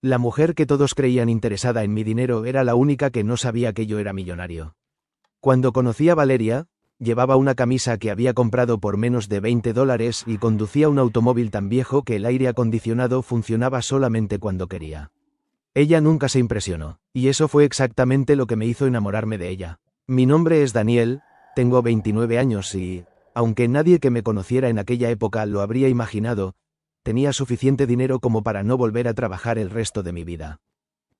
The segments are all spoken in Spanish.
La mujer que todos creían interesada en mi dinero era la única que no sabía que yo era millonario. Cuando conocí a Valeria, llevaba una camisa que había comprado por menos de $20 y conducía un automóvil tan viejo que el aire acondicionado funcionaba solamente cuando quería. Ella nunca se impresionó, y eso fue exactamente lo que me hizo enamorarme de ella. Mi nombre es Daniel, tengo 29 años y, aunque nadie que me conociera en aquella época lo habría imaginado, tenía suficiente dinero como para no volver a trabajar el resto de mi vida.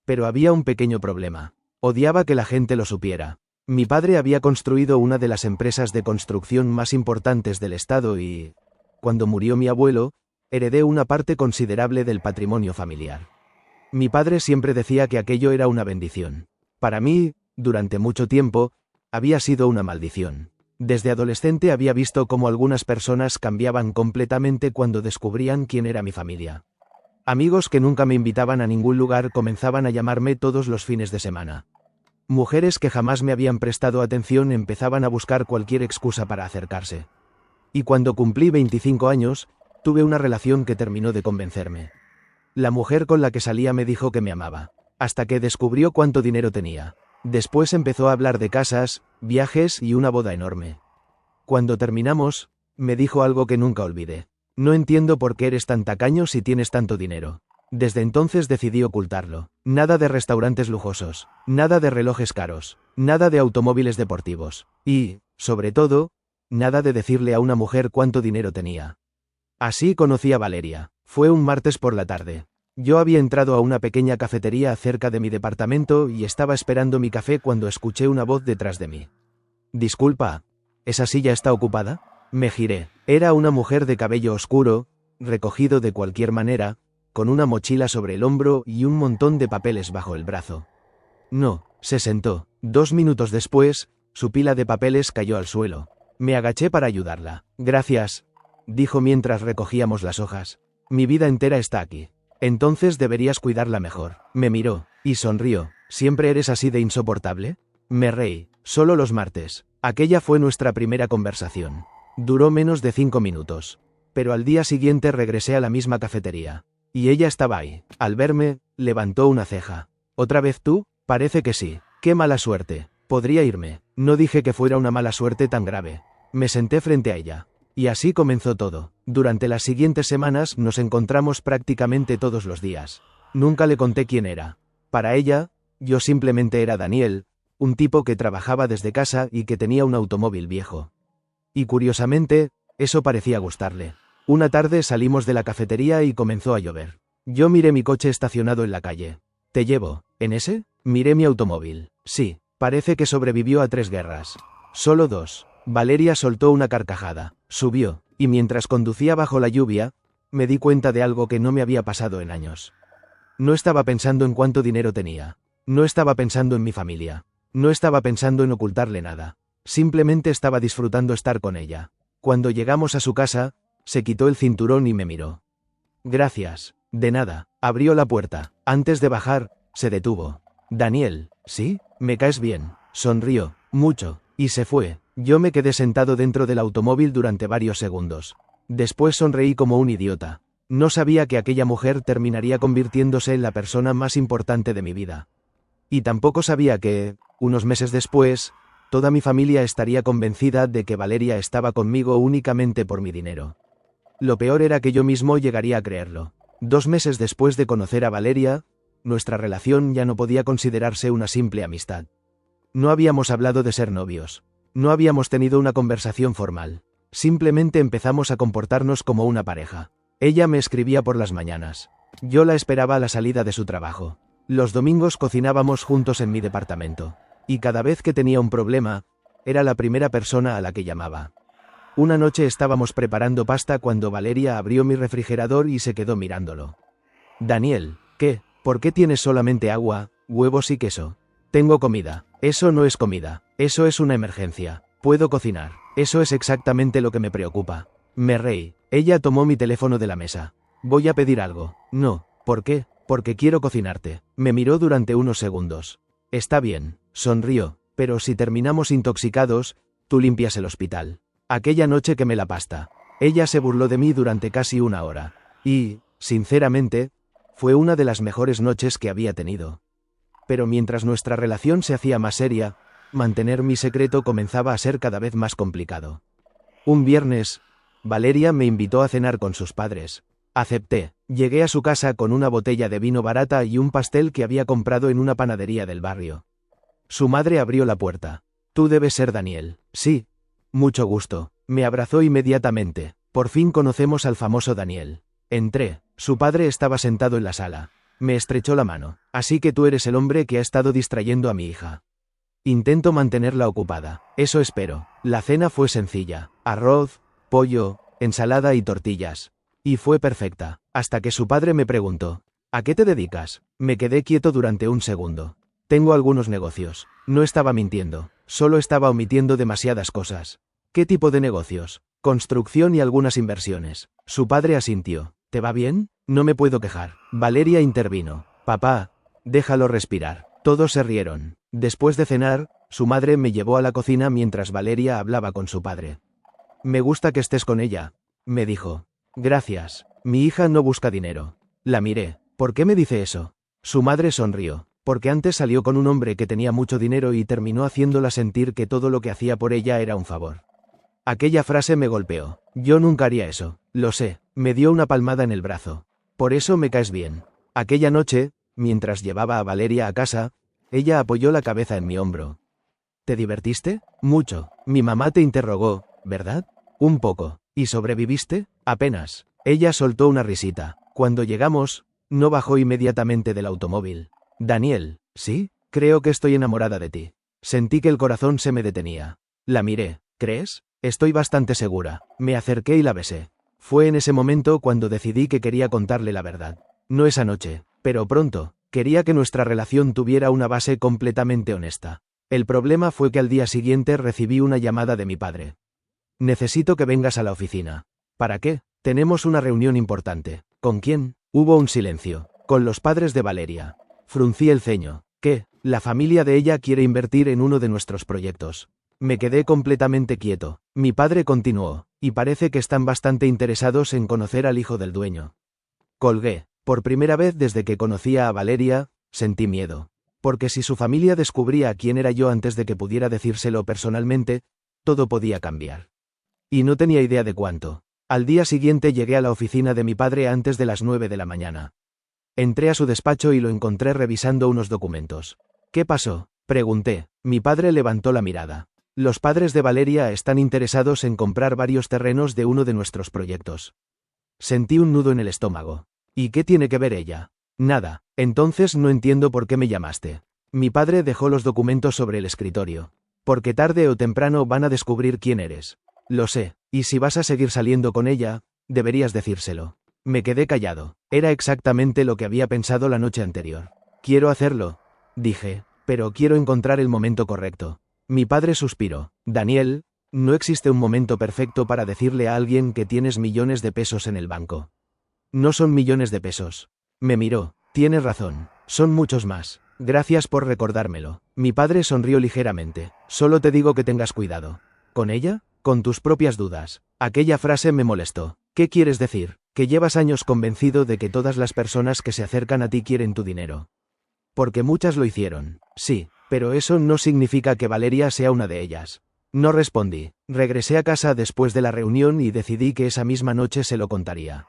Pero había un pequeño problema. Odiaba que la gente lo supiera. Mi padre había construido una de las empresas de construcción más importantes del estado y, cuando murió mi abuelo, heredé una parte considerable del patrimonio familiar. Mi padre siempre decía que aquello era una bendición. Para mí, durante mucho tiempo, había sido una maldición. Desde adolescente había visto cómo algunas personas cambiaban completamente cuando descubrían quién era mi familia. Amigos que nunca me invitaban a ningún lugar comenzaban a llamarme todos los fines de semana. Mujeres que jamás me habían prestado atención empezaban a buscar cualquier excusa para acercarse. Y cuando cumplí 25 años, tuve una relación que terminó de convencerme. La mujer con la que salía me dijo que me amaba, hasta que descubrió cuánto dinero tenía. Después empezó a hablar de casas, viajes y una boda enorme. Cuando terminamos, me dijo algo que nunca olvidé. No entiendo por qué eres tan tacaño si tienes tanto dinero. Desde entonces decidí ocultarlo. Nada de restaurantes lujosos, nada de relojes caros, nada de automóviles deportivos. Y, sobre todo, nada de decirle a una mujer cuánto dinero tenía. Así conocí a Valeria. Fue un martes por la tarde. Yo había entrado a una pequeña cafetería cerca de mi departamento y estaba esperando mi café cuando escuché una voz detrás de mí. Disculpa, ¿esa silla está ocupada? Me giré. Era una mujer de cabello oscuro, recogido de cualquier manera, con una mochila sobre el hombro y un montón de papeles bajo el brazo. No, se sentó. 2 minutos después, su pila de papeles cayó al suelo. Me agaché para ayudarla. Gracias, dijo mientras recogíamos las hojas. Mi vida entera está aquí. Entonces deberías cuidarla mejor. Me miró, y sonrió. ¿Siempre eres así de insoportable? Me reí. Solo los martes. Aquella fue nuestra primera conversación. Duró menos de 5 minutos. Pero al día siguiente regresé a la misma cafetería. Y ella estaba ahí. Al verme, levantó una ceja. ¿Otra vez tú? Parece que sí. ¡Qué mala suerte! Podría irme. No dije que fuera una mala suerte tan grave. Me senté frente a ella. Y así comenzó todo. Durante las siguientes semanas nos encontramos prácticamente todos los días. Nunca le conté quién era. Para ella, yo simplemente era Daniel, un tipo que trabajaba desde casa y que tenía un automóvil viejo. Y curiosamente, eso parecía gustarle. Una tarde salimos de la cafetería y comenzó a llover. Yo miré mi coche estacionado en la calle. ¿Te llevo? ¿En ese? Miré mi automóvil. Sí, parece que sobrevivió a 3 guerras. Solo 2. Valeria soltó una carcajada. Subió, y mientras conducía bajo la lluvia, me di cuenta de algo que no me había pasado en años. No estaba pensando en cuánto dinero tenía. No estaba pensando en mi familia. No estaba pensando en ocultarle nada. Simplemente estaba disfrutando estar con ella. Cuando llegamos a su casa, se quitó el cinturón y me miró. Gracias. De nada. Abrió la puerta. Antes de bajar, se detuvo. Daniel, ¿sí? Me caes bien. Sonrió. Mucho. Y se fue. Yo me quedé sentado dentro del automóvil durante varios segundos. Después sonreí como un idiota. No sabía que aquella mujer terminaría convirtiéndose en la persona más importante de mi vida. Y tampoco sabía que, unos meses después, toda mi familia estaría convencida de que Valeria estaba conmigo únicamente por mi dinero. Lo peor era que yo mismo llegaría a creerlo. 2 meses después de conocer a Valeria, nuestra relación ya no podía considerarse una simple amistad. No habíamos hablado de ser novios. No habíamos tenido una conversación formal. Simplemente empezamos a comportarnos como una pareja. Ella me escribía por las mañanas. Yo la esperaba a la salida de su trabajo. Los domingos cocinábamos juntos en mi departamento. Y cada vez que tenía un problema, era la primera persona a la que llamaba. Una noche estábamos preparando pasta cuando Valeria abrió mi refrigerador y se quedó mirándolo. Daniel, ¿qué? ¿Por qué tienes solamente agua, huevos y queso? Tengo comida. Eso no es comida. Eso es una emergencia. Puedo cocinar. Eso es exactamente lo que me preocupa. Me reí. Ella tomó mi teléfono de la mesa. Voy a pedir algo. No. ¿Por qué? Porque quiero cocinarte. Me miró durante unos segundos. Está bien. Sonrió. Pero si terminamos intoxicados, tú limpias el hospital. Aquella noche quemé la pasta. Ella se burló de mí durante casi 1 hora. Y, sinceramente, Fue una de las mejores noches que había tenido. Pero mientras nuestra relación se hacía más seria, mantener mi secreto comenzaba a ser cada vez más complicado. Un viernes, Valeria me invitó a cenar con sus padres. Acepté. Llegué a su casa con una botella de vino barata y un pastel que había comprado en una panadería del barrio. Su madre abrió la puerta. «Tú debes ser Daniel». «Sí». «Mucho gusto». Me abrazó inmediatamente. «Por fin conocemos al famoso Daniel». Entré. Su padre estaba sentado en la sala. Me estrechó la mano. «Así que tú eres el hombre que ha estado distrayendo a mi hija». «Intento mantenerla ocupada. Eso espero». La cena fue sencilla. Arroz, pollo, ensalada y tortillas. Y fue perfecta. Hasta que su padre me preguntó: «¿A qué te dedicas?». Me quedé quieto durante un segundo. «Tengo algunos negocios». No estaba mintiendo. Solo estaba omitiendo demasiadas cosas. «¿Qué tipo de negocios?». «Construcción y algunas inversiones». Su padre asintió. «¿Te va bien?». «No me puedo quejar». Valeria intervino. «Papá, déjalo respirar». Todos se rieron. Después de cenar, su madre me llevó a la cocina mientras Valeria hablaba con su padre. «Me gusta que estés con ella», me dijo. «Gracias. Mi hija no busca dinero». La miré. «¿Por qué me dice eso?». Su madre sonrió. «Porque antes salió con un hombre que tenía mucho dinero y terminó haciéndola sentir que todo lo que hacía por ella era un favor». Aquella frase me golpeó. «Yo nunca haría eso». «Lo sé». Me dio una palmada en el brazo. «Por eso me caes bien». Aquella noche, mientras llevaba a Valeria a casa, ella apoyó la cabeza en mi hombro. «¿Te divertiste?». «Mucho». «Mi mamá te interrogó, ¿verdad?». «Un poco». «¿Y sobreviviste?». «Apenas». Ella soltó una risita. Cuando llegamos, no bajó inmediatamente del automóvil. «Daniel». «¿Sí?». «Creo que estoy enamorada de ti». Sentí que el corazón se me detenía. La miré. «¿Crees?». «Estoy bastante segura». Me acerqué y la besé. Fue en ese momento cuando decidí que quería contarle la verdad. No esa noche, pero pronto. Quería que nuestra relación tuviera una base completamente honesta. El problema fue que al día siguiente recibí una llamada de mi padre. «Necesito que vengas a la oficina». «¿Para qué?». «Tenemos una reunión importante». «¿Con quién?». Hubo un silencio. «Con los padres de Valeria». Fruncí el ceño. «¿Qué?». «La familia de ella quiere invertir en uno de nuestros proyectos». Me quedé completamente quieto. Mi padre continuó. «Y parece que están bastante interesados en conocer al hijo del dueño». Colgué. Por primera vez desde que conocía a Valeria, sentí miedo. Porque si su familia descubría quién era yo antes de que pudiera decírselo personalmente, todo podía cambiar. Y no tenía idea de cuánto. Al día siguiente llegué a la oficina de mi padre antes de las 9 de la mañana. Entré a su despacho y lo encontré revisando unos documentos. «¿Qué pasó?». Pregunté. Mi padre levantó la mirada. «Los padres de Valeria están interesados en comprar varios terrenos de uno de nuestros proyectos». Sentí un nudo en el estómago. «¿Y qué tiene que ver ella?». «Nada». «Entonces no entiendo por qué me llamaste». Mi padre dejó los documentos sobre el escritorio. «Porque tarde o temprano van a descubrir quién eres». «Lo sé. Y si vas a seguir saliendo con ella, deberías decírselo». Me quedé callado. Era exactamente lo que había pensado la noche anterior. «Quiero hacerlo», dije, «pero quiero encontrar el momento correcto». Mi padre suspiró. «Daniel, no existe un momento perfecto para decirle a alguien que tienes millones de pesos en el banco». «No son millones de pesos». Me miró. «Tienes razón. Son muchos más. Gracias por recordármelo». Mi padre sonrió ligeramente. «Solo te digo que tengas cuidado». «¿Con ella?». «Con tus propias dudas». Aquella frase me molestó. «¿Qué quieres decir?». «Que llevas años convencido de que todas las personas que se acercan a ti quieren tu dinero». «Porque muchas lo hicieron». «Sí, pero eso no significa que Valeria sea una de ellas». No respondí. Regresé a casa después de la reunión y decidí que esa misma noche se lo contaría.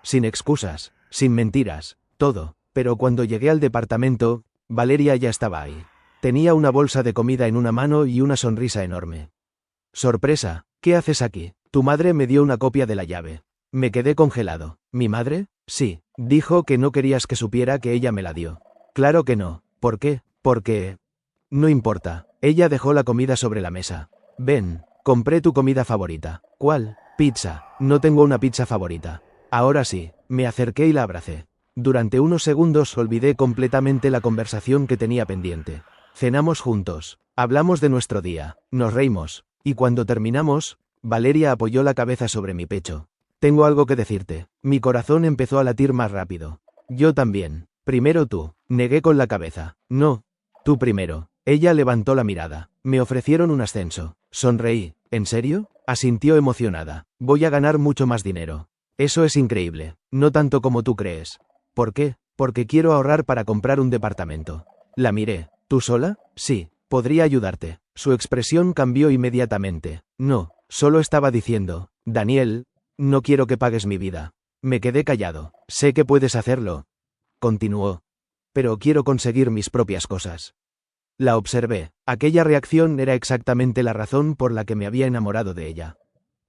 Sin excusas, sin mentiras, todo. Pero cuando llegué al departamento, Valeria ya estaba ahí. Tenía una bolsa de comida en una mano y una sonrisa enorme. «Sorpresa, ¿qué haces aquí?». «Tu madre me dio una copia de la llave». Me quedé congelado. «¿Mi madre?». «Sí, dijo que no querías que supiera que ella me la dio». «Claro que no». «¿Por qué?». «Porque…». «No importa». Ella dejó la comida sobre la mesa. «Ven, compré tu comida favorita». «¿Cuál?». «Pizza». «No tengo una pizza favorita». «Ahora sí». Me acerqué y la abracé. Durante unos segundos olvidé completamente la conversación que tenía pendiente. Cenamos juntos. Hablamos de nuestro día. Nos reímos. Y cuando terminamos, Valeria apoyó la cabeza sobre mi pecho. «Tengo algo que decirte». Mi corazón empezó a latir más rápido. «Yo también». «Primero tú». Negué con la cabeza. «No. Tú primero». Ella levantó la mirada. «Me ofrecieron un ascenso». Sonreí. «¿En serio?». Asintió emocionada. «Voy a ganar mucho más dinero». «Eso es increíble. No tanto como tú crees». «¿Por qué?». Porque quiero ahorrar para comprar un departamento. La miré. ¿Tú sola? Sí, podría ayudarte. Su expresión cambió inmediatamente. No, solo estaba diciendo, Daniel, no quiero que pagues mi vida. Me quedé callado. Sé que puedes hacerlo. Continuó. Pero quiero conseguir mis propias cosas. La observé. Aquella reacción era exactamente la razón por la que me había enamorado de ella.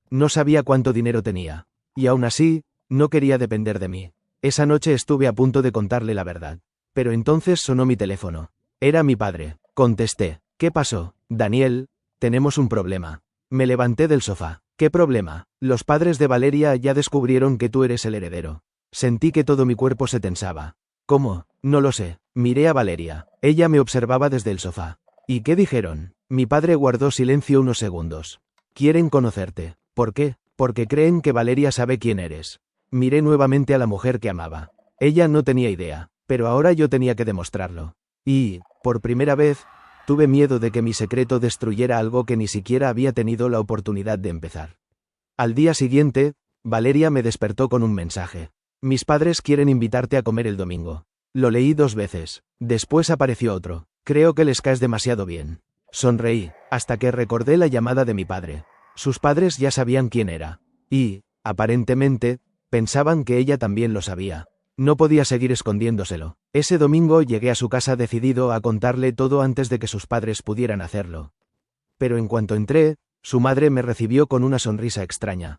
No sabía cuánto dinero tenía. Y aún así, no quería depender de mí. Esa noche estuve a punto de contarle la verdad. Pero entonces sonó mi teléfono. Era mi padre. Contesté. ¿Qué pasó? Daniel, tenemos un problema. Me levanté del sofá. ¿Qué problema? Los padres de Valeria ya descubrieron que tú eres el heredero. Sentí que todo mi cuerpo se tensaba. ¿Cómo? No lo sé. Miré a Valeria. Ella me observaba desde el sofá. ¿Y qué dijeron? Mi padre guardó silencio unos segundos. Quieren conocerte. ¿Por qué? Porque creen que Valeria sabe quién eres. Miré nuevamente a la mujer que amaba. Ella no tenía idea, pero ahora yo tenía que demostrarlo. Y, por primera vez, tuve miedo de que mi secreto destruyera algo que ni siquiera había tenido la oportunidad de empezar. Al día siguiente, Valeria me despertó con un mensaje. Mis padres quieren invitarte a comer el domingo. Lo leí 2 veces. Después apareció otro. Creo que les caes demasiado bien. Sonreí, hasta que recordé la llamada de mi padre. Sus padres ya sabían quién era. Y, aparentemente, pensaban que ella también lo sabía. No podía seguir escondiéndoselo. Ese domingo llegué a su casa decidido a contarle todo antes de que sus padres pudieran hacerlo. Pero en cuanto entré, su madre me recibió con una sonrisa extraña.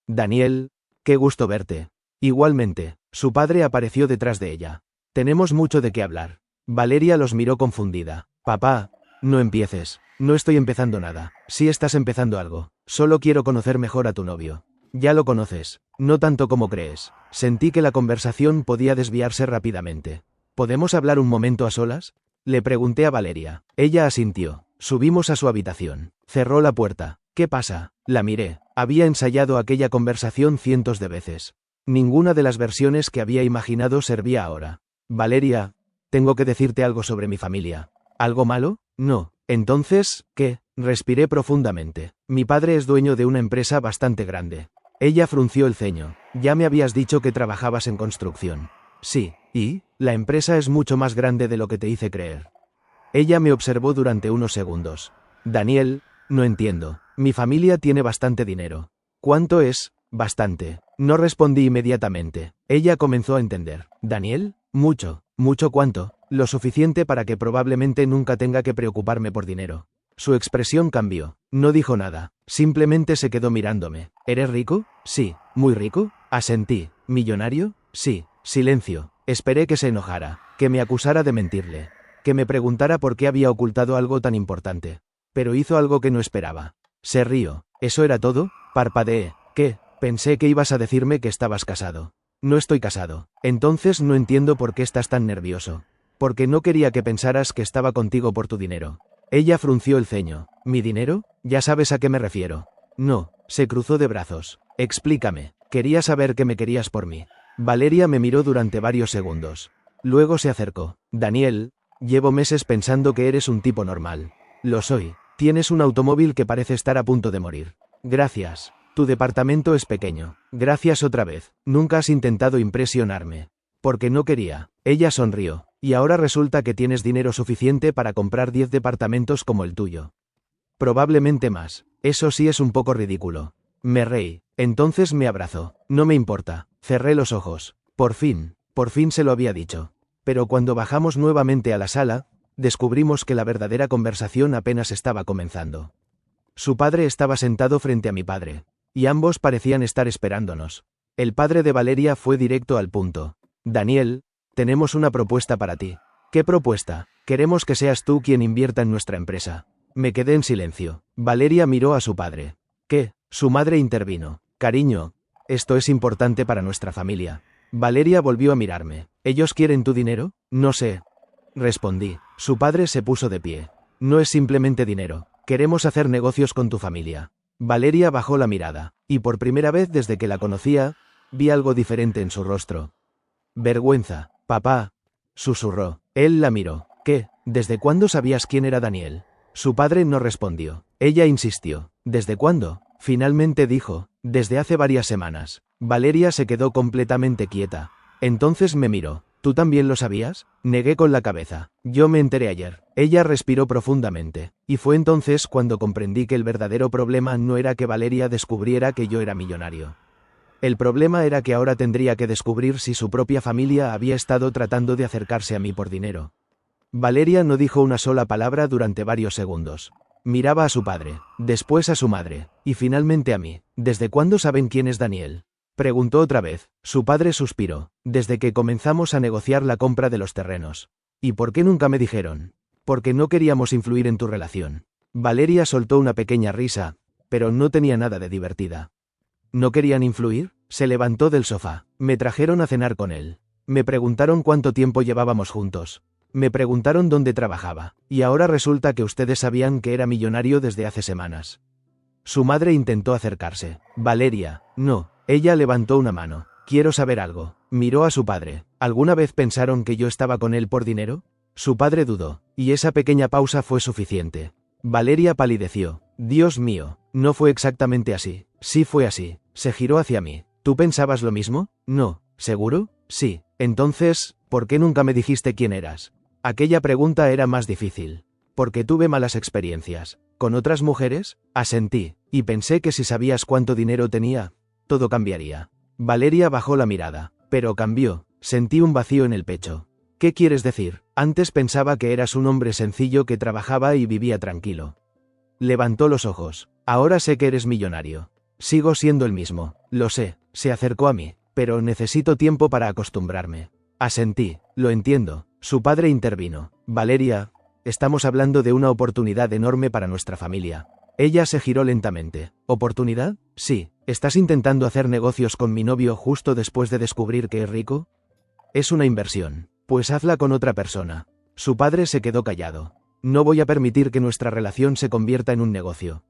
Daniel, qué gusto verte. Igualmente, su padre apareció detrás de ella. Tenemos mucho de qué hablar. Valeria los miró confundida. Papá, no empieces. No estoy empezando nada. Sí estás empezando algo. Solo quiero conocer mejor a tu novio. Ya lo conoces. No tanto como crees. Sentí que la conversación podía desviarse rápidamente. ¿Podemos hablar un momento a solas? Le pregunté a Valeria. Ella asintió. Subimos a su habitación. Cerró la puerta. ¿Qué pasa? La miré. Había ensayado aquella conversación cientos de veces. Ninguna de las versiones que había imaginado servía ahora. Valeria, tengo que decirte algo sobre mi familia. ¿Algo malo? No. Entonces, ¿qué? Respiré profundamente. Mi padre es dueño de una empresa bastante grande. Ella frunció el ceño. Ya me habías dicho que trabajabas en construcción. Sí, ¿y? La empresa es mucho más grande de lo que te hice creer. Ella me observó durante unos segundos. Daniel, no entiendo. Mi familia tiene bastante dinero. ¿Cuánto es? Bastante. No respondí inmediatamente. Ella comenzó a entender. ¿Daniel? Mucho. ¿Mucho cuánto? Lo suficiente para que probablemente nunca tenga que preocuparme por dinero. Su expresión cambió. No dijo nada. Simplemente se quedó mirándome. ¿Eres rico? Sí. ¿Muy rico? Asentí. ¿Millonario? Sí. Silencio. Esperé que se enojara. Que me acusara de mentirle. Que me preguntara por qué había ocultado algo tan importante. Pero hizo algo que no esperaba. Se rió. ¿Eso era todo? Parpadeé. ¿Qué? Pensé que ibas a decirme que estabas casado. No estoy casado. Entonces no entiendo por qué estás tan nervioso. Porque no quería que pensaras que estaba contigo por tu dinero. Ella frunció el ceño. ¿Mi dinero? Ya sabes a qué me refiero. No, se cruzó de brazos. Explícame. Quería saber que me querías por mí. Valeria me miró durante varios segundos. Luego se acercó. Daniel, llevo meses pensando que eres un tipo normal. Lo soy. Tienes un automóvil que parece estar a punto de morir. Gracias. Tu departamento es pequeño. Gracias otra vez. Nunca has intentado impresionarme. Porque no quería. Ella sonrió. Y ahora resulta que tienes dinero suficiente para comprar 10 departamentos como el tuyo. Probablemente más. Eso sí es un poco ridículo. Me reí. Entonces me abrazó. No me importa. Cerré los ojos. Por fin se lo había dicho. Pero cuando bajamos nuevamente a la sala, descubrimos que la verdadera conversación apenas estaba comenzando. Su padre estaba sentado frente a mi padre. Y ambos parecían estar esperándonos. El padre de Valeria fue directo al punto. Daniel, tenemos una propuesta para ti. ¿Qué propuesta? Queremos que seas tú quien invierta en nuestra empresa. Me quedé en silencio. Valeria miró a su padre. ¿Qué? Su madre intervino. Cariño, esto es importante para nuestra familia. Valeria volvió a mirarme. ¿Ellos quieren tu dinero? No sé. Respondí. Su padre se puso de pie. No es simplemente dinero. Queremos hacer negocios con tu familia. Valeria bajó la mirada. Y por primera vez desde que la conocía, vi algo diferente en su rostro. Vergüenza. Papá, susurró. Él la miró. ¿Qué? ¿Desde cuándo sabías quién era Daniel? Su padre no respondió. Ella insistió. ¿Desde cuándo? Finalmente dijo. Desde hace varias semanas. Valeria se quedó completamente quieta. Entonces me miró. ¿Tú también lo sabías? Negué con la cabeza. Yo me enteré ayer. Ella respiró profundamente, y fue entonces cuando comprendí que el verdadero problema no era que Valeria descubriera que yo era millonario. El problema era que ahora tendría que descubrir si su propia familia había estado tratando de acercarse a mí por dinero. Valeria no dijo una sola palabra durante varios segundos. Miraba a su padre, después a su madre, y finalmente a mí. ¿Desde cuándo saben quién es Daniel?, preguntó otra vez. Su padre suspiró. Desde que comenzamos a negociar la compra de los terrenos. ¿Y por qué nunca me dijeron? Porque no queríamos influir en tu relación. Valeria soltó una pequeña risa, pero no tenía nada de divertida. ¿No querían influir? Se levantó del sofá. Me trajeron a cenar con él. Me preguntaron cuánto tiempo llevábamos juntos. Me preguntaron dónde trabajaba. Y ahora resulta que ustedes sabían que era millonario desde hace semanas. Su madre intentó acercarse. Valeria, no. Ella levantó una mano. Quiero saber algo. Miró a su padre. ¿Alguna vez pensaron que yo estaba con él por dinero? Su padre dudó, y esa pequeña pausa fue suficiente. Valeria palideció. Dios mío, no fue exactamente así. Sí fue así. Se giró hacia mí. ¿Tú pensabas lo mismo? No. ¿Seguro? Sí. Entonces, ¿por qué nunca me dijiste quién eras? Aquella pregunta era más difícil. Porque tuve malas experiencias. ¿Con otras mujeres? Asentí, y pensé que si sabías cuánto dinero tenía, todo cambiaría. Valeria bajó la mirada, pero cambió. Sentí un vacío en el pecho. ¿Qué quieres decir? Antes pensaba que eras un hombre sencillo que trabajaba y vivía tranquilo. Levantó los ojos. Ahora sé que eres millonario. Sigo siendo el mismo. Lo sé. Se acercó a mí, pero necesito tiempo para acostumbrarme. Asentí. Lo entiendo. Su padre intervino. Valeria, estamos hablando de una oportunidad enorme para nuestra familia. Ella se giró lentamente. ¿Oportunidad? Sí. ¿Estás intentando hacer negocios con mi novio justo después de descubrir que es rico? Es una inversión. Pues hazla con otra persona. Su padre se quedó callado. No voy a permitir que nuestra relación se convierta en un negocio.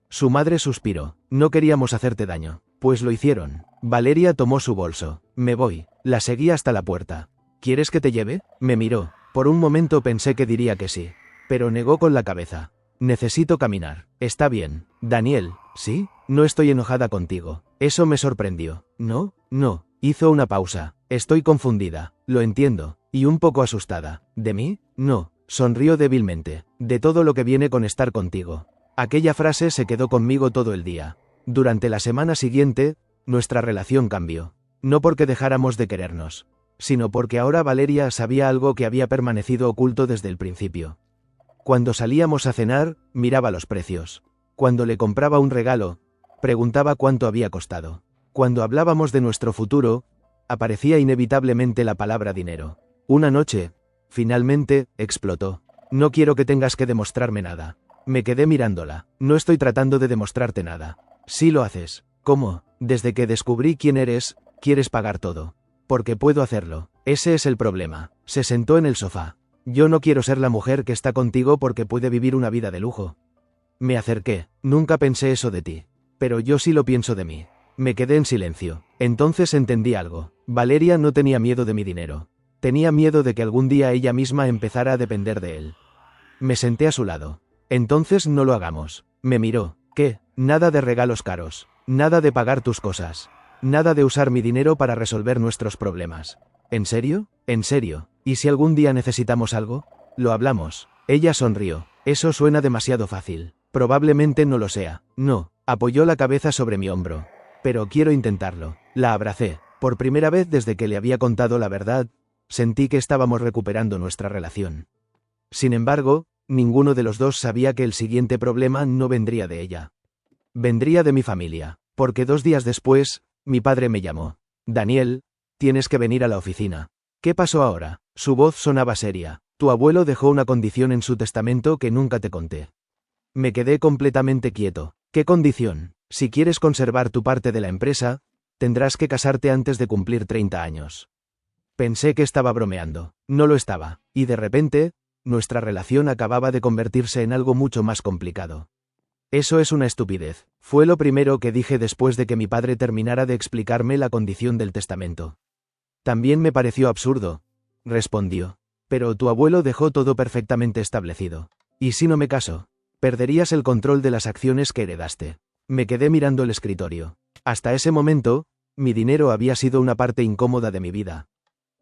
Su madre suspiró. No queríamos hacerte daño. Pues lo hicieron. Valeria tomó su bolso. Me voy. La seguí hasta la puerta. ¿Quieres que te lleve? Me miró. Por un momento pensé que diría que sí. Pero negó con la cabeza. Necesito caminar. Está bien. Daniel, ¿sí? No estoy enojada contigo. Eso me sorprendió. ¿No? No. Hizo una pausa. Estoy confundida. Lo entiendo. Y un poco asustada. ¿De mí? No. Sonrió débilmente. De todo lo que viene con estar contigo. Aquella frase se quedó conmigo todo el día. Durante la semana siguiente, nuestra relación cambió. No porque dejáramos de querernos, sino porque ahora Valeria sabía algo que había permanecido oculto desde el principio. Cuando salíamos a cenar, miraba los precios. Cuando le compraba un regalo, preguntaba cuánto había costado. Cuando hablábamos de nuestro futuro, aparecía inevitablemente la palabra dinero. Una noche, finalmente, explotó. No quiero que tengas que demostrarme nada. Me quedé mirándola. No estoy tratando de demostrarte nada. Sí lo haces. ¿Cómo? Desde que descubrí quién eres, quieres pagar todo. Porque puedo hacerlo. Ese es el problema. Se sentó en el sofá. Yo no quiero ser la mujer que está contigo porque puede vivir una vida de lujo. Me acerqué. Nunca pensé eso de ti. Pero yo sí lo pienso de mí. Me quedé en silencio. Entonces entendí algo. Valeria no tenía miedo de mi dinero. Tenía miedo de que algún día ella misma empezara a depender de él. Me senté a su lado. Entonces no lo hagamos. Me miró. ¿Qué? Nada de regalos caros. Nada de pagar tus cosas. Nada de usar mi dinero para resolver nuestros problemas. ¿En serio? En serio. ¿Y si algún día necesitamos algo? Lo hablamos. Ella sonrió. Eso suena demasiado fácil. Probablemente no lo sea. No. Apoyó la cabeza sobre mi hombro. Pero quiero intentarlo. La abracé. Por primera vez desde que le había contado la verdad, sentí que estábamos recuperando nuestra relación. Sin embargo, ninguno de los dos sabía que el siguiente problema no vendría de ella. Vendría de mi familia. Porque 2 días después, mi padre me llamó. Daniel, tienes que venir a la oficina. ¿Qué pasó ahora? Su voz sonaba seria. Tu abuelo dejó una condición en su testamento que nunca te conté. Me quedé completamente quieto. ¿Qué condición? Si quieres conservar tu parte de la empresa, tendrás que casarte antes de cumplir 30 años. Pensé que estaba bromeando. No lo estaba. Y de repente, nuestra relación acababa de convertirse en algo mucho más complicado. Eso es una estupidez. Fue lo primero que dije después de que mi padre terminara de explicarme la condición del testamento. También me pareció absurdo, respondió. Pero tu abuelo dejó todo perfectamente establecido. ¿Y si no me caso? Perderías el control de las acciones que heredaste. Me quedé mirando el escritorio. Hasta ese momento, mi dinero había sido una parte incómoda de mi vida.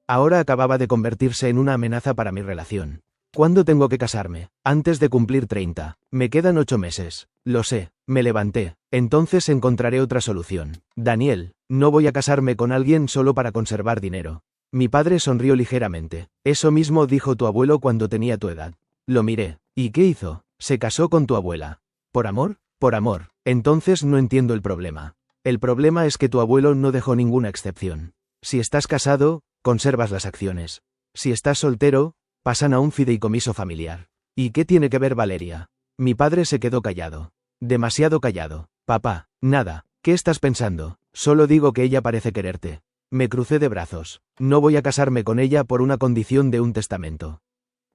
Ahora acababa de convertirse en una amenaza para mi relación. ¿Cuándo tengo que casarme? Antes de cumplir 30. Me quedan 8 meses. Lo sé. Me levanté. Entonces encontraré otra solución. Daniel, no voy a casarme con alguien solo para conservar dinero. Mi padre sonrió ligeramente. Eso mismo dijo tu abuelo cuando tenía tu edad. Lo miré. ¿Y qué hizo? Se casó con tu abuela. ¿Por amor? Por amor. Entonces no entiendo el problema. El problema es que tu abuelo no dejó ninguna excepción. Si estás casado, conservas las acciones. Si estás soltero, pasan a un fideicomiso familiar. ¿Y qué tiene que ver Valeria? Mi padre se quedó callado. Demasiado callado. Papá, nada. ¿Qué estás pensando? Solo digo que ella parece quererte. Me crucé de brazos. No voy a casarme con ella por una condición de un testamento.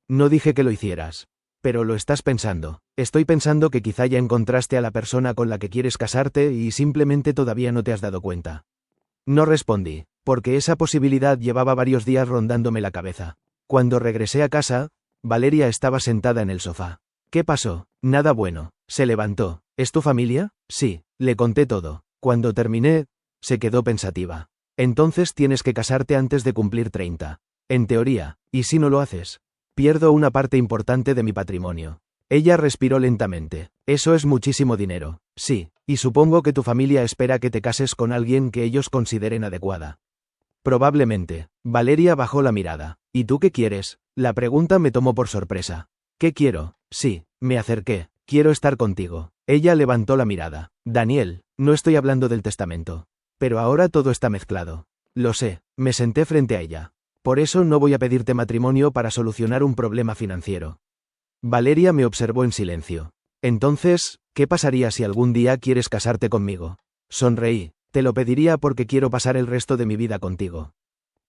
No dije que lo hicieras. Pero lo estás pensando. Estoy pensando que quizá ya encontraste a la persona con la que quieres casarte y simplemente todavía no te has dado cuenta. No respondí, porque esa posibilidad llevaba varios días rondándome la cabeza. Cuando regresé a casa, Valeria estaba sentada en el sofá. ¿Qué pasó? Nada bueno. Se levantó. ¿Es tu familia? Sí, le conté todo. Cuando terminé, se quedó pensativa. Entonces tienes que casarte antes de cumplir 30. En teoría, ¿y si no lo haces? Pierdo una parte importante de mi patrimonio. Ella respiró lentamente. Eso es muchísimo dinero. Sí, y supongo que tu familia espera que te cases con alguien que ellos consideren adecuada. Probablemente. Valeria bajó la mirada. ¿Y tú qué quieres? La pregunta me tomó por sorpresa. ¿Qué quiero? Sí, me acerqué. Quiero estar contigo. Ella levantó la mirada. Daniel, no estoy hablando del testamento. Pero ahora todo está mezclado. Lo sé. Me senté frente a ella. Por eso no voy a pedirte matrimonio para solucionar un problema financiero. Valeria me observó en silencio. Entonces, ¿qué pasaría si algún día quieres casarte conmigo? Sonreí. Te lo pediría porque quiero pasar el resto de mi vida contigo.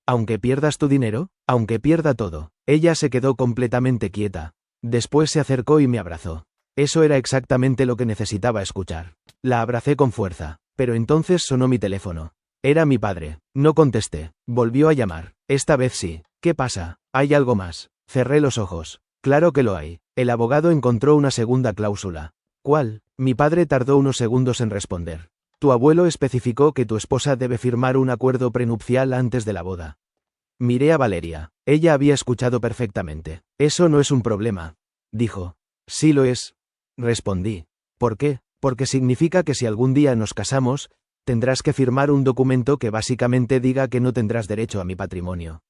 Aunque pierdas tu dinero, aunque pierda todo. Ella se quedó completamente quieta. Después se acercó y me abrazó. Eso era exactamente lo que necesitaba escuchar. La abracé con fuerza. Pero entonces sonó mi teléfono. Era mi padre. No contesté. Volvió a llamar. Esta vez sí. ¿Qué pasa? ¿Hay algo más? Cerré los ojos. Claro que lo hay. El abogado encontró una segunda cláusula. ¿Cuál? Mi padre tardó unos segundos en responder. Tu abuelo especificó que tu esposa debe firmar un acuerdo prenupcial antes de la boda. Miré a Valeria. Ella había escuchado perfectamente. Eso no es un problema. Dijo. Sí lo es. Respondí. ¿Por qué? Porque significa que si algún día nos casamos, tendrás que firmar un documento que básicamente diga que no tendrás derecho a mi patrimonio.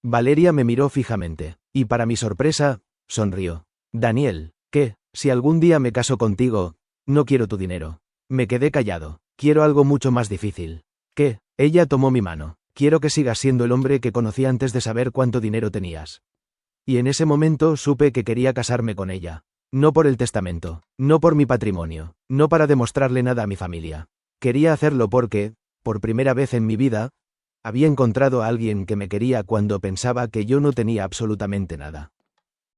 Valeria me miró fijamente. Y para mi sorpresa, sonrió. Daniel, ¿qué? Si algún día me caso contigo, no quiero tu dinero. Me quedé callado. Quiero algo mucho más difícil. ¿Qué? Ella tomó mi mano. Quiero que sigas siendo el hombre que conocí antes de saber cuánto dinero tenías. Y en ese momento supe que quería casarme con ella. No por el testamento, no por mi patrimonio, no para demostrarle nada a mi familia. Quería hacerlo porque, por primera vez en mi vida, había encontrado a alguien que me quería cuando pensaba que yo no tenía absolutamente nada.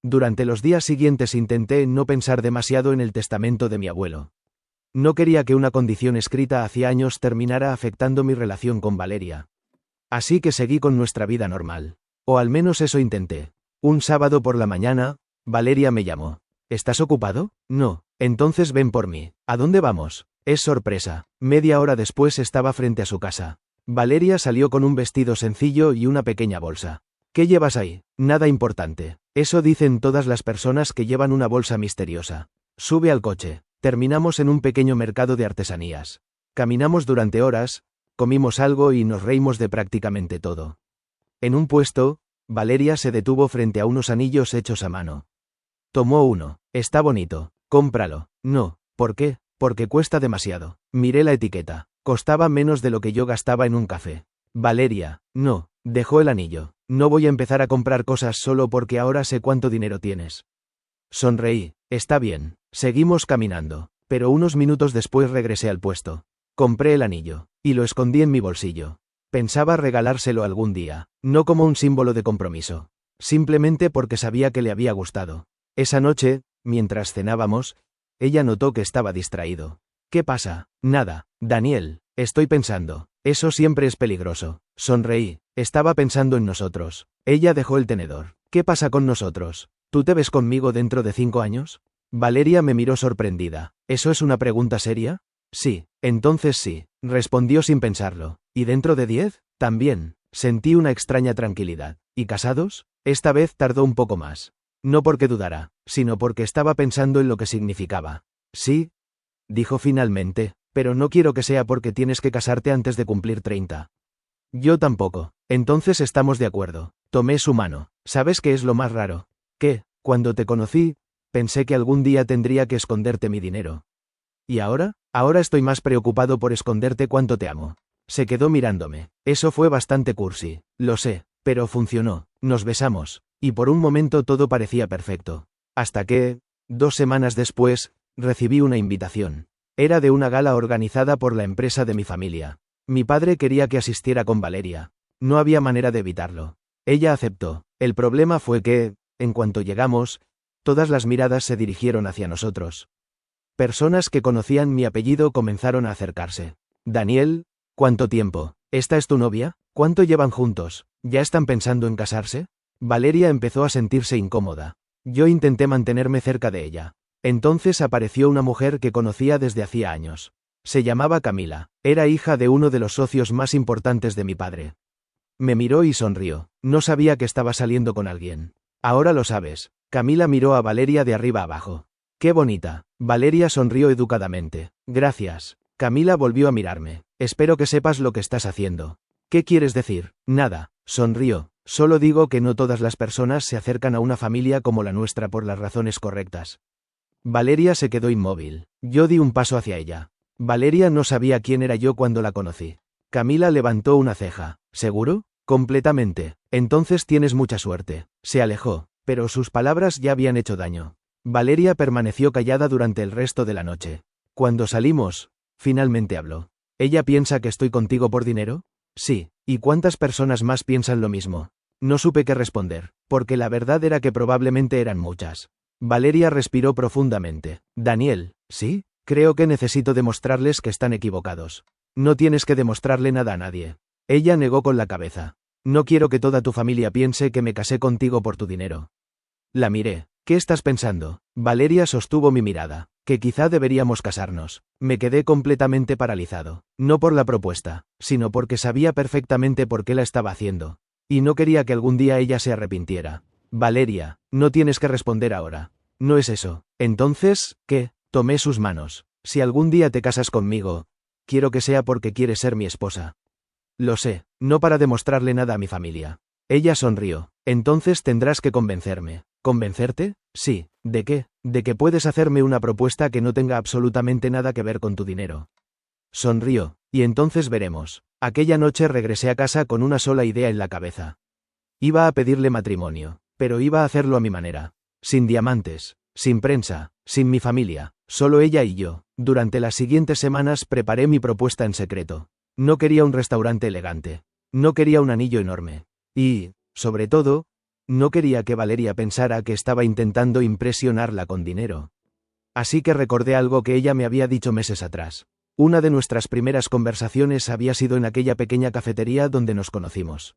Durante los días siguientes intenté no pensar demasiado en el testamento de mi abuelo. No quería que una condición escrita hacía años terminara afectando mi relación con Valeria. Así que seguí con nuestra vida normal. O al menos eso intenté. Un sábado por la mañana, Valeria me llamó. ¿Estás ocupado? No. Entonces ven por mí. ¿A dónde vamos? Es sorpresa. Media hora después estaba frente a su casa. Valeria salió con un vestido sencillo y una pequeña bolsa. ¿Qué llevas ahí? Nada importante. Eso dicen todas las personas que llevan una bolsa misteriosa. Sube al coche. Terminamos en un pequeño mercado de artesanías. Caminamos durante horas, comimos algo y nos reímos de prácticamente todo. En un puesto, Valeria se detuvo frente a unos anillos hechos a mano. Tomó uno. Está bonito. Cómpralo. No. ¿Por qué? Porque cuesta demasiado. Miré la etiqueta. Costaba menos de lo que yo gastaba en un café. Valeria, no. Dejó el anillo. No voy a empezar a comprar cosas solo porque ahora sé cuánto dinero tienes. Sonreí. Está bien. Seguimos caminando. Pero unos minutos después regresé al puesto. Compré el anillo. Y lo escondí en mi bolsillo. Pensaba regalárselo algún día. No como un símbolo de compromiso. Simplemente porque sabía que le había gustado. Esa noche, mientras cenábamos, ella notó que estaba distraído. ¿Qué pasa? Nada. Daniel, estoy pensando. Eso siempre es peligroso. Sonreí. Estaba pensando en nosotros. Ella dejó el tenedor. ¿Qué pasa con nosotros? ¿Tú te ves conmigo dentro de 5 años? Valeria me miró sorprendida. ¿Eso es una pregunta seria? Sí. Entonces sí. Respondió sin pensarlo. ¿Y dentro de 10? También. Sentí una extraña tranquilidad. ¿Y casados? Esta vez tardó un poco más. No porque dudara, sino porque estaba pensando en lo que significaba. Sí, dijo finalmente, pero no quiero que sea porque tienes que casarte antes de cumplir 30. Yo tampoco. Entonces estamos de acuerdo. Tomé su mano. ¿Sabes qué es lo más raro? Que, cuando te conocí, pensé que algún día tendría que esconderte mi dinero. ¿Y ahora? Ahora estoy más preocupado por esconderte cuánto te amo. Se quedó mirándome. Eso fue bastante cursi, lo sé, pero funcionó. Nos besamos, y por un momento todo parecía perfecto. Hasta que, 2 semanas después, recibí una invitación. Era de una gala organizada por la empresa de mi familia. Mi padre quería que asistiera con Valeria. No había manera de evitarlo. Ella aceptó. El problema fue que, en cuanto llegamos, todas las miradas se dirigieron hacia nosotros. Personas que conocían mi apellido comenzaron a acercarse. Daniel, ¿cuánto tiempo? ¿Esta es tu novia? ¿Cuánto llevan juntos? ¿Ya están pensando en casarse? Valeria empezó a sentirse incómoda. Yo intenté mantenerme cerca de ella. Entonces apareció una mujer que conocía desde hacía años. Se llamaba Camila. Era hija de uno de los socios más importantes de mi padre. Me miró y sonrió. No sabía que estaba saliendo con alguien. Ahora lo sabes. Camila miró a Valeria de arriba abajo. ¡Qué bonita! Valeria sonrió educadamente. Gracias. Camila volvió a mirarme. Espero que sepas lo que estás haciendo. ¿Qué quieres decir? Nada. Sonrió. Solo digo que no todas las personas se acercan a una familia como la nuestra por las razones correctas. Valeria se quedó inmóvil. Yo di un paso hacia ella. Valeria no sabía quién era yo cuando la conocí. Camila levantó una ceja. ¿Seguro? Completamente. Entonces tienes mucha suerte. Se alejó, pero sus palabras ya habían hecho daño. Valeria permaneció callada durante el resto de la noche. Cuando salimos, finalmente habló. ¿Ella piensa que estoy contigo por dinero? Sí. ¿Y cuántas personas más piensan lo mismo? No supe qué responder, porque la verdad era que probablemente eran muchas. Valeria respiró profundamente. Daniel, ¿sí? Creo que necesito demostrarles que están equivocados. No tienes que demostrarle nada a nadie. Ella negó con la cabeza. No quiero que toda tu familia piense que me casé contigo por tu dinero. La miré. ¿Qué estás pensando? Valeria sostuvo mi mirada. Que quizá deberíamos casarnos. Me quedé completamente paralizado. No por la propuesta, sino porque sabía perfectamente por qué la estaba haciendo. Y no quería que algún día ella se arrepintiera. Valeria, no tienes que responder ahora. No es eso. Entonces, ¿qué? Tomé sus manos. Si algún día te casas conmigo, quiero que sea porque quieres ser mi esposa. Lo sé, no para demostrarle nada a mi familia. Ella sonrió. Entonces tendrás que convencerme. ¿Convencerte? Sí. ¿De qué? De que puedes hacerme una propuesta que no tenga absolutamente nada que ver con tu dinero. Sonrió. Y entonces veremos. Aquella noche regresé a casa con una sola idea en la cabeza. Iba a pedirle matrimonio, pero iba a hacerlo a mi manera. Sin diamantes, sin prensa, sin mi familia, solo ella y yo. Durante las siguientes semanas preparé mi propuesta en secreto. No quería un restaurante elegante. No quería un anillo enorme. Y, sobre todo, no quería que Valeria pensara que estaba intentando impresionarla con dinero. Así que recordé algo que ella me había dicho meses atrás. Una de nuestras primeras conversaciones había sido en aquella pequeña cafetería donde nos conocimos.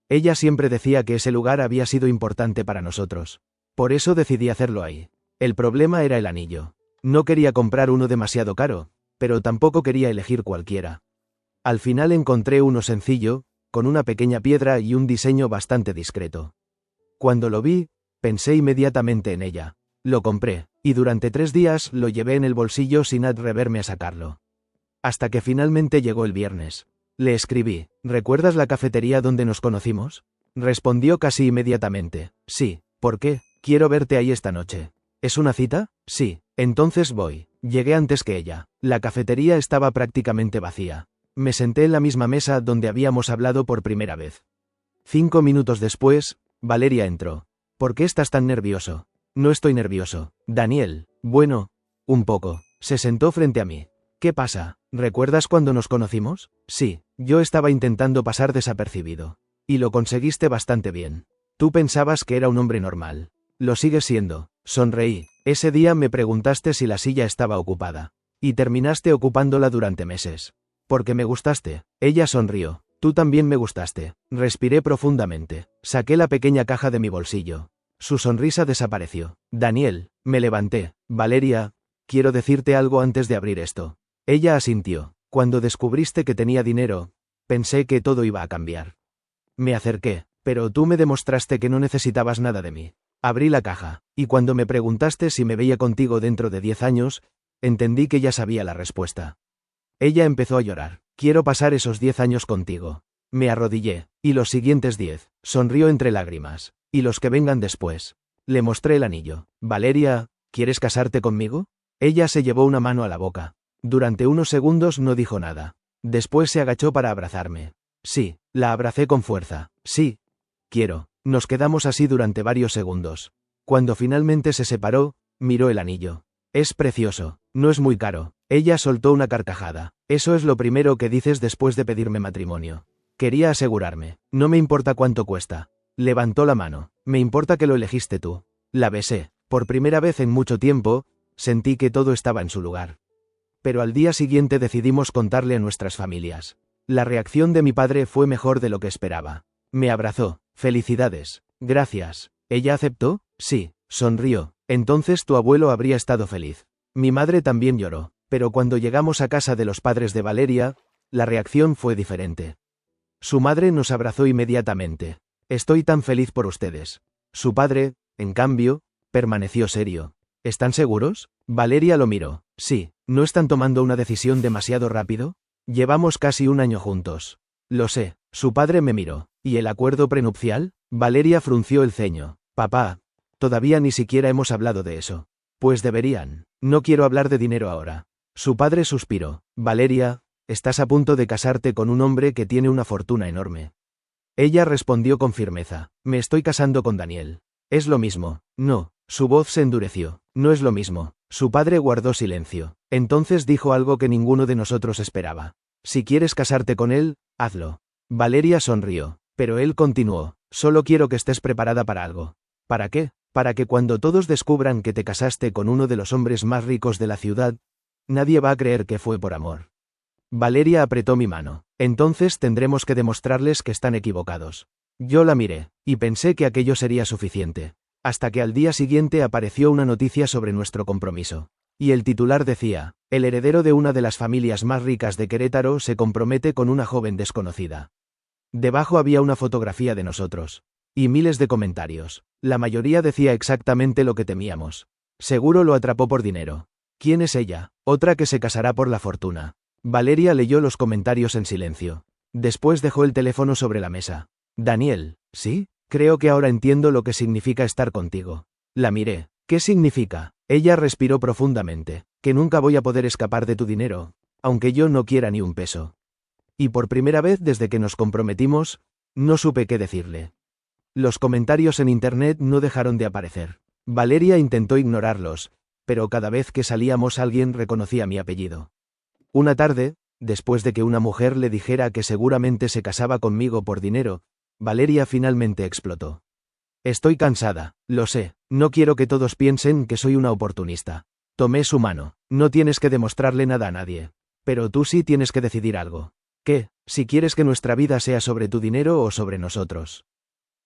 Ella siempre decía que ese lugar había sido importante para nosotros. Por eso decidí hacerlo ahí. El problema era el anillo. No quería comprar uno demasiado caro, pero tampoco quería elegir cualquiera. Al final encontré uno sencillo, con una pequeña piedra y un diseño bastante discreto. Cuando lo vi, pensé inmediatamente en ella. Lo compré, y durante 3 días lo llevé en el bolsillo sin atreverme a sacarlo. Hasta que finalmente llegó el viernes. Le escribí, ¿recuerdas la cafetería donde nos conocimos? Respondió casi inmediatamente, sí, ¿por qué? Quiero verte ahí esta noche. ¿Es una cita? Sí, entonces voy. Llegué antes que ella. La cafetería estaba prácticamente vacía. Me senté en la misma mesa donde habíamos hablado por primera vez. 5 minutos después, Valeria entró. ¿Por qué estás tan nervioso? No estoy nervioso. Daniel, bueno, un poco. Se sentó frente a mí. ¿Qué pasa? ¿Recuerdas cuando nos conocimos? Sí, yo estaba intentando pasar desapercibido. Y lo conseguiste bastante bien. Tú pensabas que era un hombre normal. Lo sigues siendo. Sonreí. Ese día me preguntaste si la silla estaba ocupada. Y terminaste ocupándola durante meses. Porque me gustaste. Ella sonrió. Tú también me gustaste. Respiré profundamente. Saqué la pequeña caja de mi bolsillo. Su sonrisa desapareció. Daniel, me levanté. Valeria, quiero decirte algo antes de abrir esto. Ella asintió. Cuando descubriste que tenía dinero, pensé que todo iba a cambiar. Me acerqué, pero tú me demostraste que no necesitabas nada de mí. Abrí la caja, y cuando me preguntaste si me veía contigo dentro de 10 años, entendí que ya sabía la respuesta. Ella empezó a llorar. Quiero pasar esos 10 años contigo. Me arrodillé, y los siguientes 10, sonrió entre lágrimas. Y los que vengan después. Le mostré el anillo. Valeria, ¿quieres casarte conmigo? Ella se llevó una mano a la boca. Durante unos segundos no dijo nada. Después se agachó para abrazarme. Sí, la abracé con fuerza. Sí. Quiero. Nos quedamos así durante varios segundos. Cuando finalmente se separó, miró el anillo. Es precioso. No es muy caro. Ella soltó una carcajada. Eso es lo primero que dices después de pedirme matrimonio. Quería asegurarme. No me importa cuánto cuesta. Levantó la mano. Me importa que lo elegiste tú. La besé. Por primera vez en mucho tiempo, sentí que todo estaba en su lugar. Pero al día siguiente decidimos contarle a nuestras familias. La reacción de mi padre fue mejor de lo que esperaba. Me abrazó. Felicidades. Gracias. ¿Ella aceptó? Sí. Sonrió. Entonces tu abuelo habría estado feliz. Mi madre también lloró. Pero cuando llegamos a casa de los padres de Valeria, la reacción fue diferente. Su madre nos abrazó inmediatamente. Estoy tan feliz por ustedes. Su padre, en cambio, permaneció serio. ¿Están seguros? Valeria lo miró. Sí. ¿No están tomando una decisión demasiado rápido? Llevamos casi un año juntos. Lo sé. Su padre me miró. ¿Y el acuerdo prenupcial? Valeria frunció el ceño. Papá, todavía ni siquiera hemos hablado de eso. Pues deberían. No quiero hablar de dinero ahora. Su padre suspiró. Valeria, estás a punto de casarte con un hombre que tiene una fortuna enorme. Ella respondió con firmeza. Me estoy casando con Daniel. Es lo mismo. No. Su voz se endureció. No es lo mismo. Su padre guardó silencio. Entonces dijo algo que ninguno de nosotros esperaba. Si quieres casarte con él, hazlo. Valeria sonrió. Pero él continuó. Solo quiero que estés preparada para algo. ¿Para qué? Para que cuando todos descubran que te casaste con uno de los hombres más ricos de la ciudad, nadie va a creer que fue por amor. Valeria apretó mi mano. Entonces tendremos que demostrarles que están equivocados. Yo la miré, y pensé que aquello sería suficiente. Hasta que al día siguiente apareció una noticia sobre nuestro compromiso. Y el titular decía, el heredero de una de las familias más ricas de Querétaro se compromete con una joven desconocida. Debajo había una fotografía de nosotros. Y miles de comentarios. La mayoría decía exactamente lo que temíamos. Seguro lo atrapó por dinero. ¿Quién es ella? Otra que se casará por la fortuna. Valeria leyó los comentarios en silencio. Después dejó el teléfono sobre la mesa. Daniel, ¿sí? Creo que ahora entiendo lo que significa estar contigo. La miré. ¿Qué significa? Ella respiró profundamente. Que nunca voy a poder escapar de tu dinero, aunque yo no quiera ni un peso. Y por primera vez desde que nos comprometimos, no supe qué decirle. Los comentarios en internet no dejaron de aparecer. Valeria intentó ignorarlos, pero cada vez que salíamos alguien reconocía mi apellido. Una tarde, después de que una mujer le dijera que seguramente se casaba conmigo por dinero, Valeria finalmente explotó. Estoy cansada, lo sé, no quiero que todos piensen que soy una oportunista. Tomé su mano. No tienes que demostrarle nada a nadie. Pero tú sí tienes que decidir algo. ¿Qué? Si quieres que nuestra vida sea sobre tu dinero o sobre nosotros.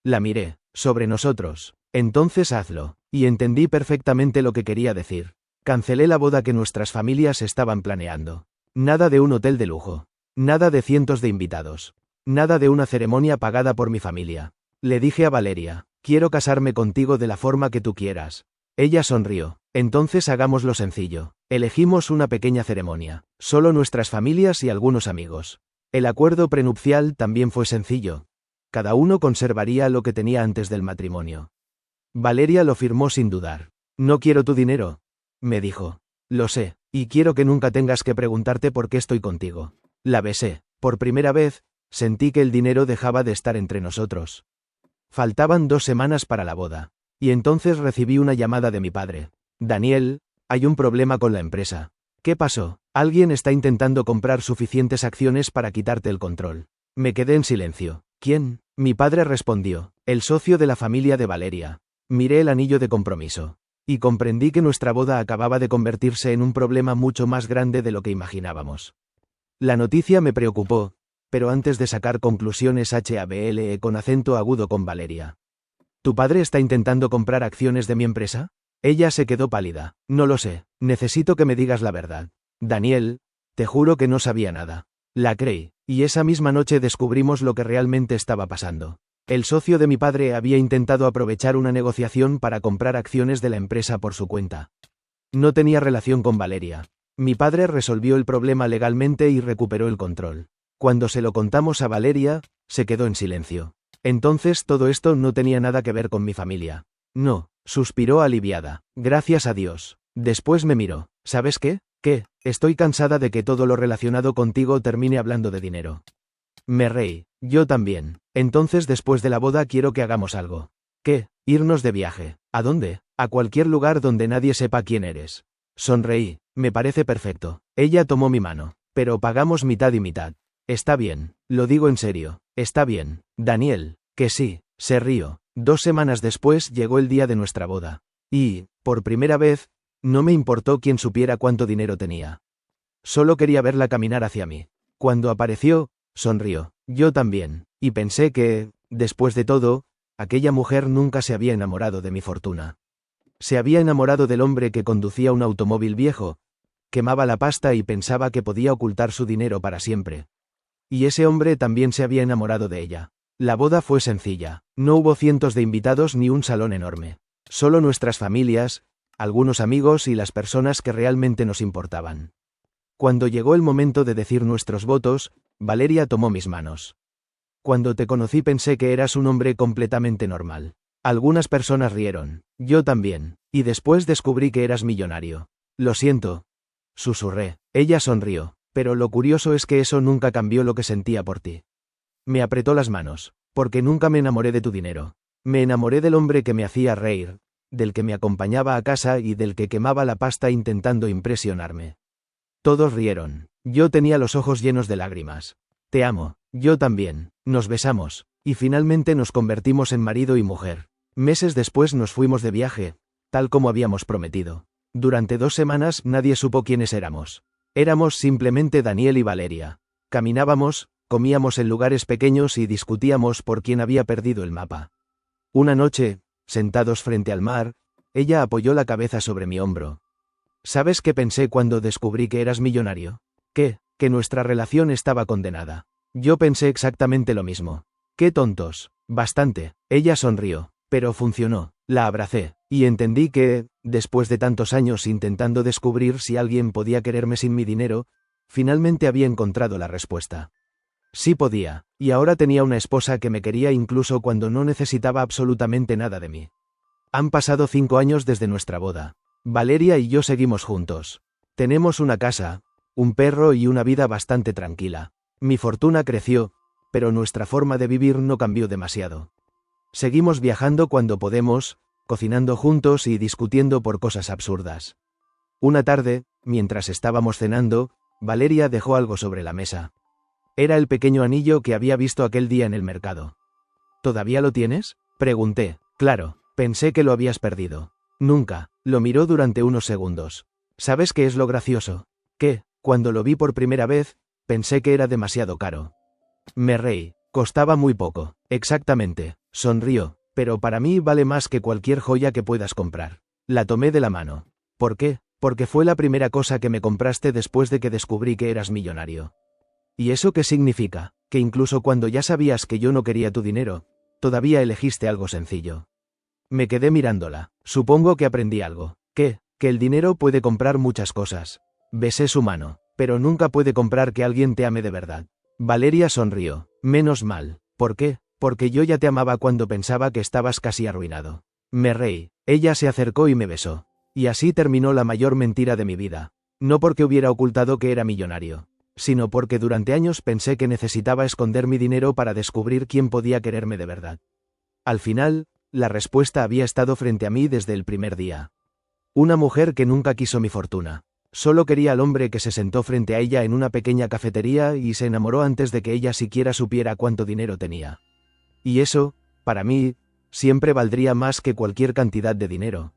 La miré. Sobre nosotros. Entonces hazlo. Y entendí perfectamente lo que quería decir. Cancelé la boda que nuestras familias estaban planeando. Nada de un hotel de lujo. Nada de cientos de invitados. Nada de una ceremonia pagada por mi familia. Le dije a Valeria, quiero casarme contigo de la forma que tú quieras. Ella sonrió. Entonces hagámoslo sencillo. Elegimos una pequeña ceremonia. Solo nuestras familias y algunos amigos. El acuerdo prenupcial también fue sencillo. Cada uno conservaría lo que tenía antes del matrimonio. Valeria lo firmó sin dudar. No quiero tu dinero, me dijo. Lo sé, y quiero que nunca tengas que preguntarte por qué estoy contigo. La besé. Por primera vez, sentí que el dinero dejaba de estar entre nosotros. Faltaban 2 semanas para la boda. Y entonces recibí una llamada de mi padre. Daniel, hay un problema con la empresa. ¿Qué pasó? Alguien está intentando comprar suficientes acciones para quitarte el control. Me quedé en silencio. ¿Quién? Mi padre respondió. El socio de la familia de Valeria. Miré el anillo de compromiso. Y comprendí que nuestra boda acababa de convertirse en un problema mucho más grande de lo que imaginábamos. La noticia me preocupó, pero antes de sacar conclusiones hablé con acento agudo con Valeria. ¿Tu padre está intentando comprar acciones de mi empresa? Ella se quedó pálida. No lo sé, necesito que me digas la verdad. Daniel, te juro que no sabía nada. La creí, y esa misma noche descubrimos lo que realmente estaba pasando. El socio de mi padre había intentado aprovechar una negociación para comprar acciones de la empresa por su cuenta. No tenía relación con Valeria. Mi padre resolvió el problema legalmente y recuperó el control. Cuando se lo contamos a Valeria, se quedó en silencio. Entonces todo esto no tenía nada que ver con mi familia. No, suspiró aliviada. Gracias a Dios. Después me miró. ¿Sabes qué? ¿Qué? Estoy cansada de que todo lo relacionado contigo termine hablando de dinero. Me reí. Yo también. Entonces después de la boda quiero que hagamos algo. ¿Qué? Irnos de viaje. ¿A dónde? A cualquier lugar donde nadie sepa quién eres. Sonreí. Me parece perfecto. Ella tomó mi mano. Pero pagamos mitad y mitad. Está bien. Lo digo en serio. Está bien. Daniel. Que sí. Se rió. 2 semanas después llegó el día de nuestra boda. Y, por primera vez, no me importó quién supiera cuánto dinero tenía. Solo quería verla caminar hacia mí. Cuando apareció, sonrió. Yo también. Y pensé que, después de todo, aquella mujer nunca se había enamorado de mi fortuna. Se había enamorado del hombre que conducía un automóvil viejo, quemaba la pasta y pensaba que podía ocultar su dinero para siempre. Y ese hombre también se había enamorado de ella. La boda fue sencilla. No hubo cientos de invitados ni un salón enorme. Solo nuestras familias, algunos amigos y las personas que realmente nos importaban. Cuando llegó el momento de decir nuestros votos, Valeria tomó mis manos. Cuando te conocí pensé que eras un hombre completamente normal. Algunas personas rieron. Yo también. Y después descubrí que eras millonario. Lo siento. Susurré. Ella sonrió. Pero lo curioso es que eso nunca cambió lo que sentía por ti. Me apretó las manos. Porque nunca me enamoré de tu dinero. Me enamoré del hombre que me hacía reír, del que me acompañaba a casa y del que quemaba la pasta intentando impresionarme. Todos rieron. Yo tenía los ojos llenos de lágrimas. Te amo. Yo también. Nos besamos. Y finalmente nos convertimos en marido y mujer. Meses después nos fuimos de viaje, tal como habíamos prometido. Durante 2 semanas nadie supo quiénes éramos. Éramos simplemente Daniel y Valeria. Caminábamos, comíamos en lugares pequeños y discutíamos por quién había perdido el mapa. Una noche, sentados frente al mar, ella apoyó la cabeza sobre mi hombro. ¿Sabes qué pensé cuando descubrí que eras millonario? ¿Qué? Que nuestra relación estaba condenada. Yo pensé exactamente lo mismo. ¡Qué tontos! Bastante. Ella sonrió. Pero funcionó. La abracé. Y entendí que, después de tantos años intentando descubrir si alguien podía quererme sin mi dinero, finalmente había encontrado la respuesta. Sí podía, y ahora tenía una esposa que me quería incluso cuando no necesitaba absolutamente nada de mí. Han pasado 5 años desde nuestra boda. Valeria y yo seguimos juntos. Tenemos una casa, un perro y una vida bastante tranquila. Mi fortuna creció, pero nuestra forma de vivir no cambió demasiado. Seguimos viajando cuando podemos, cocinando juntos y discutiendo por cosas absurdas. Una tarde, mientras estábamos cenando, Valeria dejó algo sobre la mesa. Era el pequeño anillo que había visto aquel día en el mercado. ¿Todavía lo tienes? Pregunté. Claro, pensé que lo habías perdido. Nunca. Lo miró durante unos segundos. ¿Sabes qué es lo gracioso? Que, cuando lo vi por primera vez, pensé que era demasiado caro. Me reí. Costaba muy poco. Exactamente. Sonrió. Pero para mí vale más que cualquier joya que puedas comprar. La tomé de la mano. ¿Por qué? Porque fue la primera cosa que me compraste después de que descubrí que eras millonario. ¿Y eso qué significa? Que incluso cuando ya sabías que yo no quería tu dinero, todavía elegiste algo sencillo. Me quedé mirándola. Supongo que aprendí algo. ¿Qué? Que el dinero puede comprar muchas cosas. Besé su mano. Pero nunca puede comprar que alguien te ame de verdad. Valeria sonrió. Menos mal. ¿Por qué? Porque yo ya te amaba cuando pensaba que estabas casi arruinado. Me reí. Ella se acercó y me besó. Y así terminó la mayor mentira de mi vida. No porque hubiera ocultado que era millonario, sino porque durante años pensé que necesitaba esconder mi dinero para descubrir quién podía quererme de verdad. Al final, la respuesta había estado frente a mí desde el primer día. Una mujer que nunca quiso mi fortuna. Solo quería al hombre que se sentó frente a ella en una pequeña cafetería y se enamoró antes de que ella siquiera supiera cuánto dinero tenía. Y eso, para mí, siempre valdría más que cualquier cantidad de dinero.